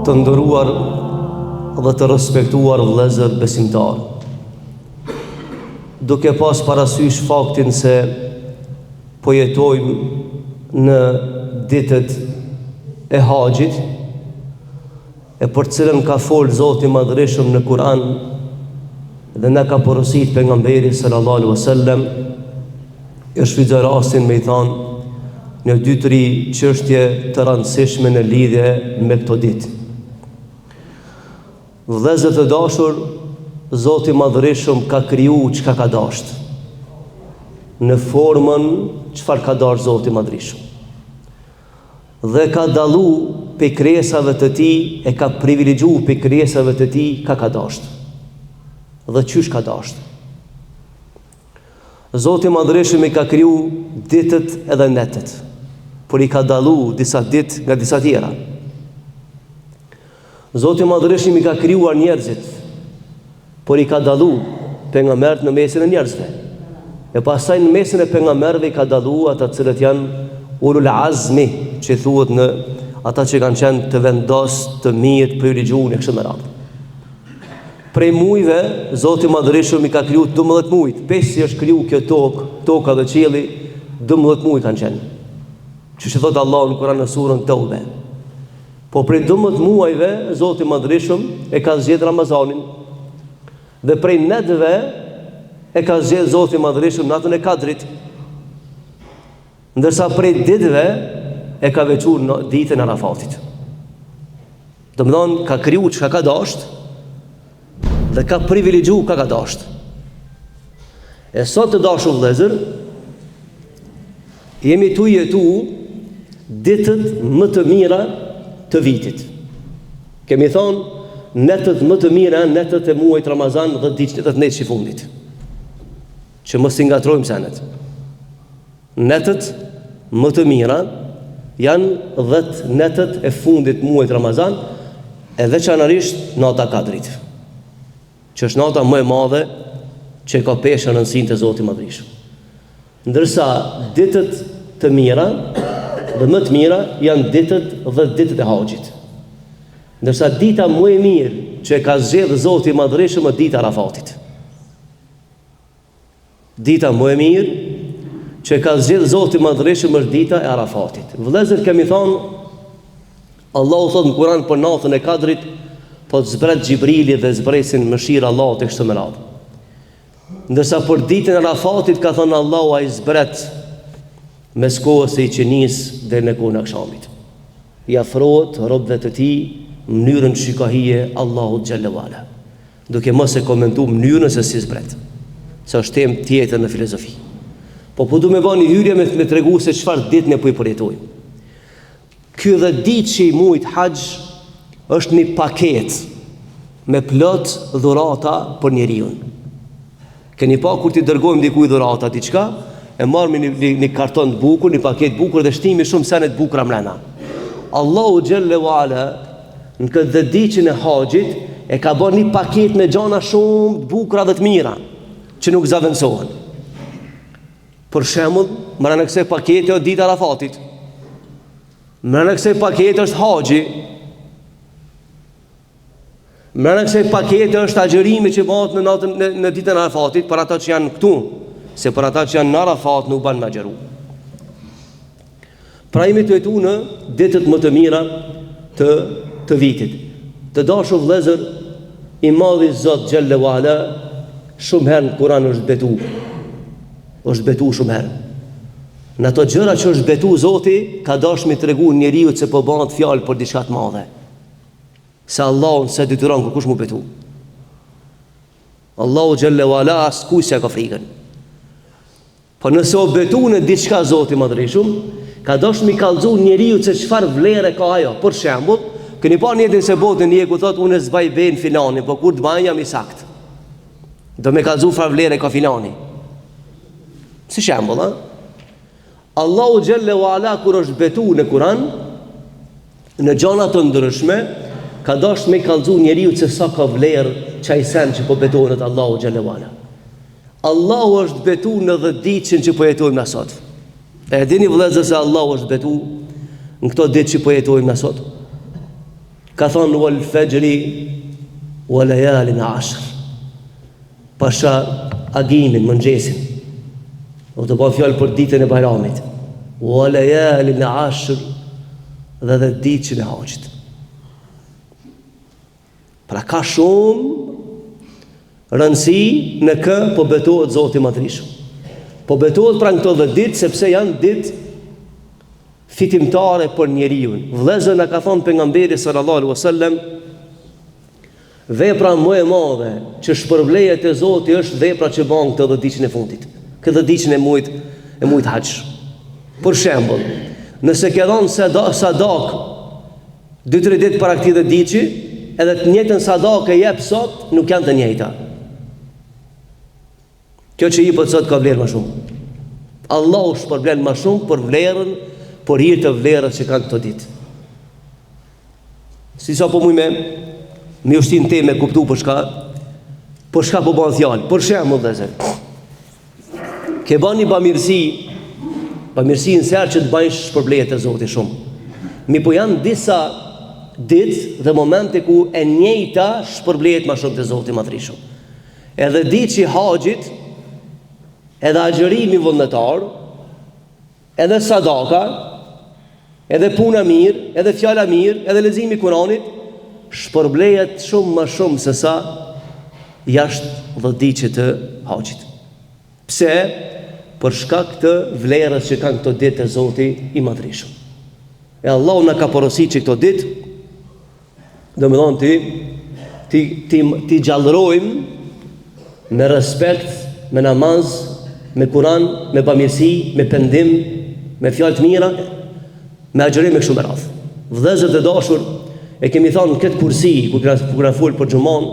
Të nderuar dhe të respektuar vëllezër besimtar, duke pas parasysh faktin se po jetojmë në ditët e haxhit, e për cilën ka folë Zoti i Madhërisht në Kur'an dhe na ka porositur pejgamberi sallallahu alaihi wasallam, e shfrytëzoj rastin me i thanë në 2-3 çështje të rëndësishme në lidhje me këto ditë. Vëllezër të dashur, Zoti i Madhërisht ka kriju çka ka dashur, në formën çfarë ka dashur Zoti i Madhërisht, dhe ka dallu pe krijesave të tij, e ka privilegjuar pe krijesave të tij ka dashur, dhe qysh ka dashur. Zoti i Madhërisht i ka kriju ditët edhe netët, por i ka dallu disa ditë nga disa tjera. Zoti i Madhërisht i ka krijuar njerëzit, por i ka dallu pejgamberët në mesin e njerëzve. E pastaj në mesin e pejgamberëve i ka dallu ata të cilët janë ulul azmi, që thuhet në ata që kanë qenë të vendosur, të mirë, të privilegjuar në këtë radhë. Prej mujve, Zoti i Madhërisht i ka kriju 12 mujt. Pesi është kriju kjo tokë, toka dhe qielli, 12 muj kanë qenë. Që që thotë Allah në Kur'an në surën Tawbe. Po prej 12 muajve, Zoti i Madhërisht e ka zgjedhur Ramazanin. Dhe prej netëve e ka zgjedhur Zoti i Madhërisht natën e Kadrit. Ndërsa prej ditëve e ka veçuar në ditën e Arafatit. Domethënë ka kriju çka ka dashur dhe ka privilegju ka dashur. E sot të dashur vëllezër, jemi tu jetu ditët më të mira të vitit. Kemi thonë netët më të mira, netët e muajit Ramazan dhe ditët e netës i fundit, që mos i ngatrojmë senet. Netët më të mira janë 10 netët e fundit muajit Ramazan, e veçanërisht nata Kadrit, që është nata më e madhe që ka peshë rëndësinë të Zotit Madhërisht. Ndërsa ditët të mira dhe më të mira janë ditët dhe ditët e haxhit. Ndërsa dita më e mirë që ka zgjedhur Zoti Madhërisht është dita e Arafatit. Dita më e mirë që ka zgjedhur Zoti Madhërisht është dita e Arafatit. Vëllezër, kemi thonë, Allahu thotë në Kur'an për natën e Kadrit, po të zbret Gjibrili dhe zbresin mëshira Allahut e kështu me radhë. Ndërsa për ditën e Arafatit ka thënë Allahu ai zbret mes kohës së qenis dhe në kohën e akşamit. I afrohet robëve të tij në mënyrën shikahije Allahut xhalla wala, duke mos e komentuar mënyrën se si zbret, se është temë tjetër në filozofi. Po du me bani hyrje me tregu se çfarë ditë ne po i përjetojmë. Ky dhe ditë që i muajit Haxh është një paket me plot dhurata për njeriu. Keni pa kur ti dërgojmë dikujt dhurata diçka, e marrmë një karton të bukur, një paket bukur dhe shtimi shumë sene të bukura mrena. Allahu xhalla wala në këtë ditën e haxhit e ka bërë një paket me gjana shumë të bukura dhe të mira që nuk zaventësohen. Për shembull, mbrana kësaj paketi është dita e Arafatit. Mbrana kësaj paketi është haxhi. Mbrana kësaj paketi është agjërimi që bëhet në ditën e Arafatit për ata që janë këtu, se për ata që janë në Arafat nuk ban me agjëru. Pra jemi të jetu në ditët më të mira të vitit. Të dashur vëllezër, i madhi Zot xhalla wala shumë herë në Kur'an është betu shumë herë. Në ato gjëra që është betu Zoti, ka dashur mi tregu njeriu se po bëhet fjalë për diçka të madhe. Se Allahu se detyron kush mu betu. Allahu xhalla wala askush s'ka frikën. Po nëse o betu në diçka Zoti Madhërisht, ka dashur mi kallëzu njeriu se çfarë vlerë ka ajo. Për shembull, keni pa njëtin se botën një ku thot unë s'baj ben filani, po kur të baj jam i sakt. Do me kallëzu çfarë vlerë ka filani. Si shembull, Allahu xhalla wala kur është betu në Kur'an në gjëra të ndryshme, ka dashur me kallëzu njeriu se sa ka vlerë çaj sen që po betohet Allahu xhalla wala. Allahu është betu në 10 ditën që po jetojmë na sot. E dini vëllezër se Allahu është betu në këto ditë që po jetojmë na sot. Ka thonë wal fajri wa layalin ashr. Pasha agimin, mëngjesin. Do të bëj fjalë për ditën e Bajramit. Wa layalin ashr, dhe ditën e Haxhit. Pra ka shumë rëndësi në kë po betohet Zoti i Madhreshëm. Po betohet pra në këto 10 ditë sepse janë ditë fitimtare për njeriu. Vëllezër, na ka thonë pejgamberi sallallahu alaihi wasallam, vepra më e madhe që shpërblehet te Zoti është vepra që bën këtë 10 ditën e fundit. Këtë 10 ditën e muajit Haxh. Për shembull, nëse ke dhënë sadak 2-3 ditë para këtij 10 diçi, edhe të njëjtën sadak e jep sot, nuk janë të njëjta. Kjo që i po sot ka vlerë më shumë. Allahu shpërblen më shumë për vlerën, për hir të vlerës që kanë këto ditë. Si sa po me ushtin te me kuptu për shka po bën fjalë. Për shembull, vëllezër, ke bën një bamirësi në serë që të bëjnë shpërblehet e Zotit shumë. Mi po janë disa ditë dhe momente ku e njëjta shpërblehet më shumë te Zoti i Madhreshëm. Edhe ditë i Haxhit, edhe agjërimi vullnetar, edhe sadaka, edhe puna mirë, edhe fjala mirë, edhe leximi i Kuranit, shpërblehet shumë më shumë se sa jashtë 10 ditëve të Haxhit. Pse? Për shkak të vlerës që kanë këto ditë e Zotit i Madhreshëm. E Allahu na ka porositur që këto ditë, domethënë ti gjallërojmë me respekt, me namaz, me Kur'an, me bamirësi, me pendim, me fjalë të mira, me agjërim me kështu me radhë. Vëllezër të dashur, e kemi thënë në këtë kursi kur na fol për xhumon,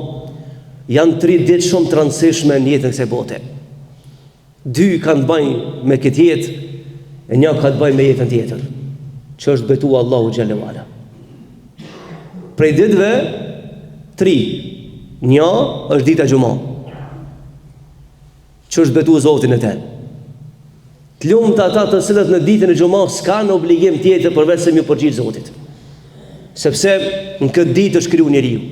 janë 3 ditë shumë të rëndësishme në jetën e kësaj bote. 2 kanë të bëjnë me këtë jetë, e 1 ka të bëjë me jetën tjetër, që është betua Allahu xhallahu ala. Prej ditëve 3, 1 është dita xhumon, që është betu Zotin e ten. Të lumt ata të cilët në ditën e xhumës s'kan obligim tjetër përveç se mi përgjigj Zotit. Sepse në këtë ditë është kriju njeriu.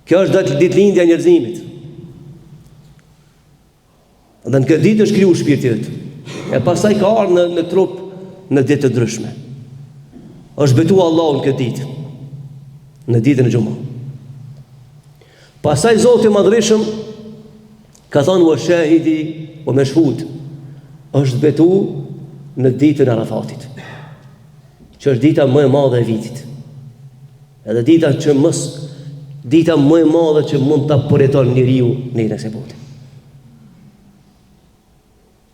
Kjo është ditëlindja e njerëzimit. Dhe në këtë ditë është kriju shpirti yt. E pastaj ka ardhur në trup në ditë të ndryshme. Është betu Allahu në këtë ditë, në ditën e xhumës. Pastaj Zoti i Madhreshëm ka thonë wa shahidi wa mashhud, është betu në ditën e Arafatit, që është dita më e madhe e vitit. Edhe dita më e madhe që mund ta përjeton njeriu në kësaj bote.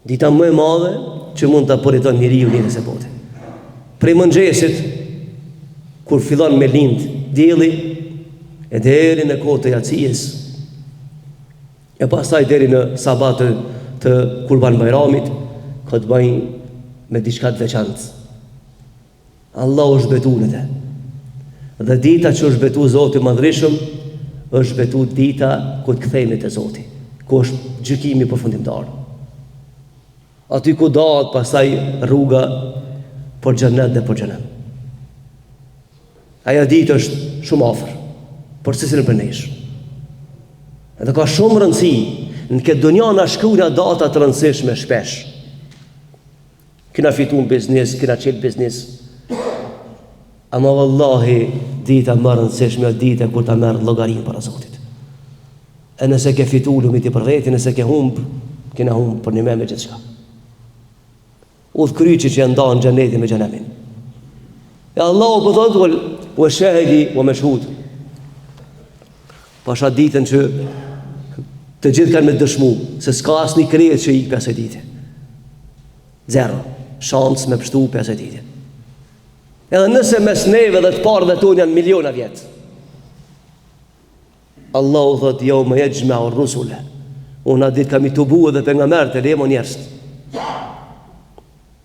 Dita më e madhe që mund ta përjeton njeriu në kësaj bote. Prej mëngjesit kur fillon me lind dielli e deri në kohën e yacies, e pastaj deri në sabat të Kurban Bayramit, ka të bëjnë me diçka të veçantë. Allahu është betu në te. Dhe dita që është betu Zoti i Madhreshëm, është betu dita ku të kthehemi te Zoti, ku është gjykimi përfundimtar. Aty ku dahet pastaj rruga për xhenet dhe për xhenem. Aja ditë është shumë afër për cilësinë për nesh. Edhe ka shumë rëndësi. Në këtë dunja na shkruajnë data të rëndësishme shpesh. Kena fitu në biznes, kena qelë biznes. Ama vallahi, dita më rëndësishme është dita kur ta merr llogarinë para Zotit. E nëse ke fitu lumit për veti, nëse ke humb, kena humb për një me gjithçka. Udh kryqi që janë ndan xhenetin me xhenemin. E Allahu po thotë wa shahidi wa mashhud. Pasha ditën që të gjithë kanë me dëshmu se s'ka asnjë krijes që ik pas së ditë. Zero shans me pështu pas së ditë. Edhe nëse mes neve dhe të parëve tonë janë miliona vjet. Allahu thotë yawma yajma'u ar-rusula. Unë ditë kam i tubu edhe pejgamberët e lemo njerëz.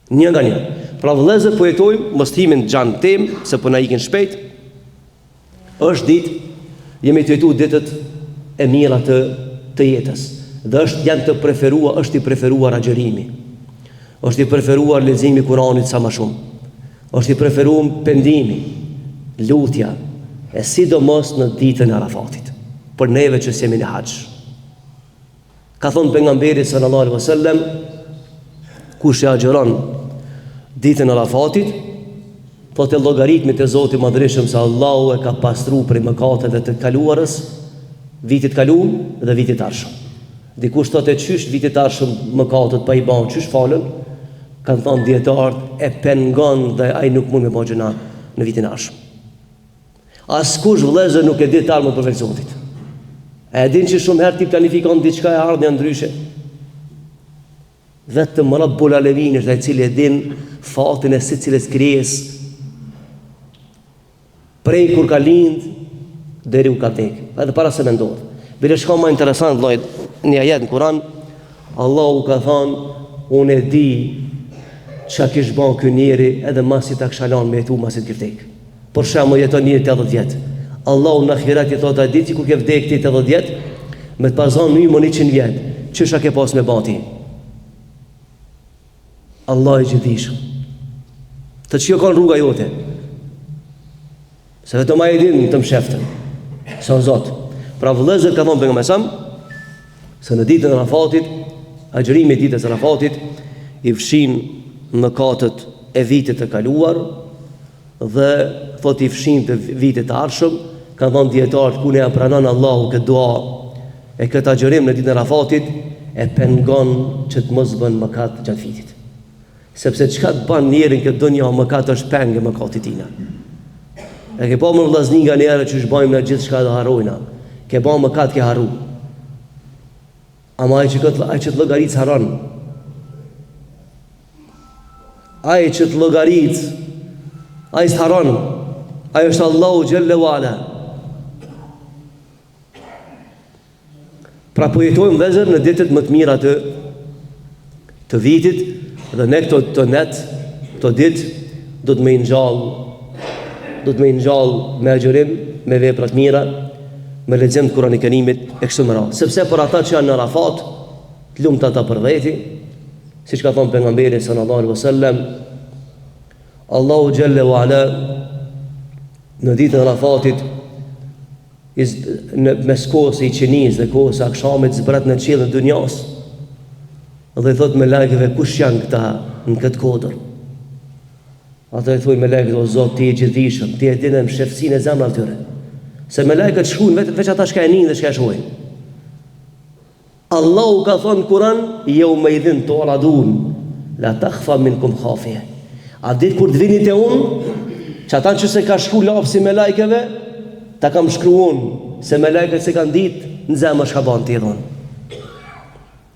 Një nga një. Pra vëllezër, po jetojmë, mos himin xhan tem, se po na ikin shpejt. Është ditë, jemi të jetu ditët e mira të jetës. Dhe janë të preferuar, është i preferuar agjërimi. Është i preferuar leximi i Kuranit sa më shumë. Është i preferuar pendimi. lutja, e sidomos në ditën e Arafatit, për neve që jemi në haxh. Ka thonë pejgamberi sallallahu alaihi wasallam, kush e agjeron ditën e Arafatit, po të llogaritmi te Zoti i Madhreshëm se Allahu e ka pastruar prej mëkateve të kaluarës, vitit kaluar dhe vitit arshëm. Dikush thotë çysh vitit arshëm mëkatet pa i bën, çysh falën? Kanë thonë dietarët e pengon dhe ai nuk mund me bëj gjëna në vitin arshëm. Askush vëllezër nuk e di të armën për Zotit. E din që shumë herë ti planifikon diçka e ardhmja ndryshe. Vetëm Rabbul Alamin është ai i cili e din fatin e secilës krijesë. Prej kur ka lind deri u ka vdek, edhe para se me ndodh. Bile shka më interesant vllai, një ajet në Kur'an, Allahu ka thënë, unë e di çka kish bën ky njeri edhe masi ta kisha lënë me jetu masi të vdek. Por shembull jeton njëri 80 vjet. Allahu në ahiret i thotë a ditë kur ke vdek ti 80 vjet, me të pazon një 100 vjet, çësha ke pas me bati. Allah i gjithishëm. Të që kanë rruga jote. Se vetëm ai e din të msheftën. Son Zot. Pra vëllezër ka thonë pejgamberi sa se në ditën e Arafatit, agjërimi i ditës së Arafatit i fshin mëkatet e vitit të kaluar dhe thotë i fshin të vitit të ardhshëm. Kanë thonë dietarët ku ne ja pranon Allahu këtë dua e këtë agjërim në ditën e Arafatit e pengon që të mos bën mëkat gjatë vitit. Sepse çka të bën njërin këtë dunjë mëkat është pengë mëkatit tina. E ke pa më vllazni nga njëra që shbajmë në gjithë shka dhe harojna. Ke pa mëkat ke haru. Ama ai që të llogarit haron. Ai që të llogarit, ai s'haron. Ai është Allahu xhalla wala. Pra po jetojmë vëzër në ditët më të mira të vitit dhe ne këto ditë do të më ngjall me agjërim, me vepra të mira, me lexim të Kur'anit Kerimit e kështu me radhë. Sepse për ata që janë në Arafat, të lumt ata për veti, siç ka thënë pejgamberi sallallahu alaihi wasallam, Allahu xhalla wa ala në ditën e Arafatit në mes kohës i qinis dhe kohës e akşamit zbret në qiellin e dunjas. Dhe i thot me lajkeve kush janë këta në këtë kodër. Ata i thoi me lajket o Zot ti e gjithishëm, ti e dinë mshefsinë e zemrave tyre. Se me lajket shkruajnë veç ata shka e nin dhe shka e shohin. Allahu ka thonë Kur'an, yawma idhin tu'radun la takhfa minkum khafiya. A ditë kur të vini te unë, që ata që se ka shkru lapsi me lajkeve, ta kam shkruun, se me lajket se kanë ditë në zemër shka ban ti edhon.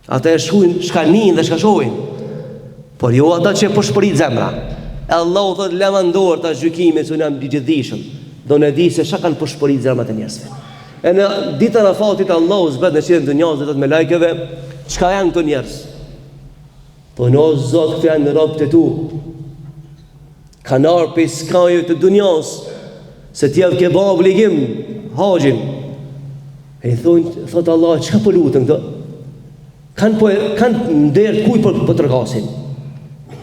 Ata e shkruajnë shka nin dhe shka shohin. Por jo ata që e përshpërit zemra. E Allahu thot lema ndorë ta gjykimit se unë jam i gjithdijshëm. Do në di se çka kanë përshpërit zemrat e njerëzve. E në ditën e Arafatit Allahu zbret në qiellin e dunjas dhe thot me lajkeve, çka janë këto njerëz? Po no Zot këto janë robët e tu. Kanë ardhur pe skajë të dunjas, se ti ke bë obligim haxhin. E thonë thot Allah, çka po lutem këto? Kanë nder kuj për tërgasin.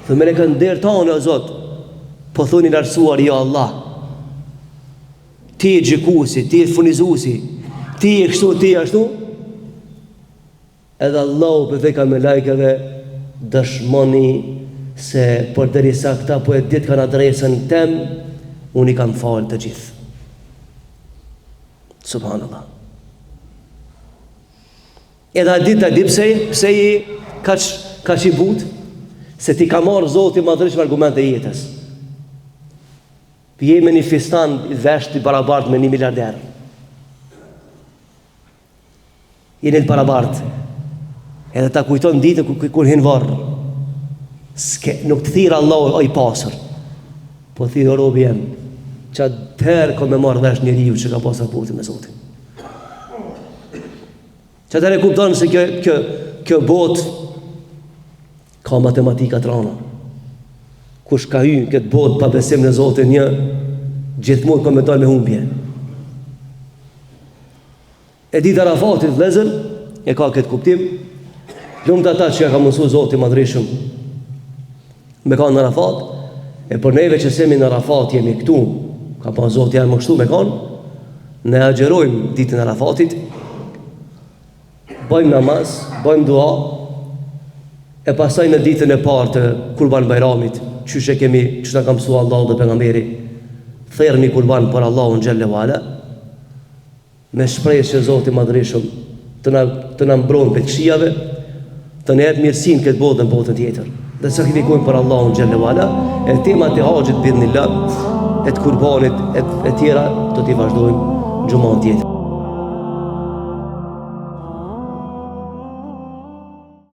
Dhe me ne kanë nder tonë o Zot. Po thoni lartësuar ja Allah. Ti e gjikusi, ti e funizusi, ti e kështu, ti e ashtu. Edhe Allahu për dhe ka me lajkeve dëshmoni se për derisa këta po e ditë kanë adresën tem, unë i kam falë të gjithë. Subhanallah. Edhe a ditë pse i ka që i butë, se ti ka marë Zoti Madhreshëm argumente i jetës. Jemi një fistan i vesht i barabart me 1 miliarder. Jeni të barabart. Edhe ta kujton ditë kur hin varr. Nuk të thirë Allah o i pasër, po thirë o robi jem, që atëherë ka me marrë vesh njeriu që ka pasër putin me Zotin. Që atëherë kuptonë se kjo bot ka matematika të rana. Kush ka hyrë këtë botë pa besim në Zotin një, gjithmonë ka me dalë me humbje. E ditë Arafatit vëllezër e ka këtë kuptim. Lumt ata që ka mësu Zoti Madhreshëm me ka në Arafat, e për neve që semi në Arafat jemi këtu Ka pa Zoti janë më kështu me kanë, ne agjerojmë ditën e Arafatit, bëjmë namaz, bëjmë dua, e pasaj në ditën e parë të Kurban Bajramit, çysh na ka mësua Allahu dhe pejgamberi, therrni kurban për Allahun xhelle wala, me shpresë që Zoti Madhreshëm të na mbron prej këqijave, të na jap mirësinë këtë botë në botën tjetër. Dhe sakrifikojmë për Allahun xhelle wala, e temat e haxhit bidhnillah, e të kurbanit, e tjera do t'i vazhdojmë gjumon tjetër.